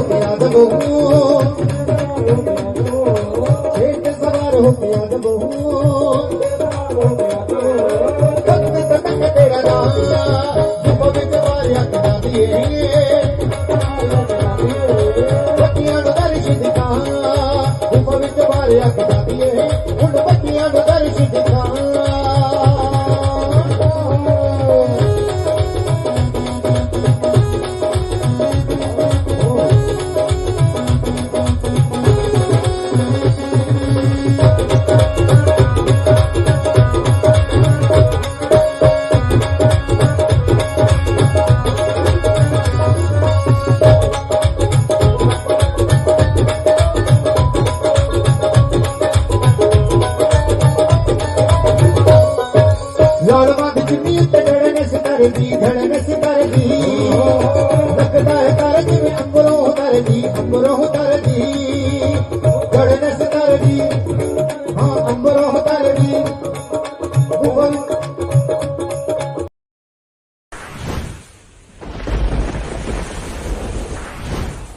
होके आजा बहू शेर पे सवार होके आजा बहू तक में तक तेरा नाम जुब विच मारिया कदा दिए बच्चियां नु दर्श दिखा जुब विच मारिया कदा दिए हुण बच्चियां नु दर्श दिखा धड़न सितारे दी लगदा है तारे जिवें अंबरों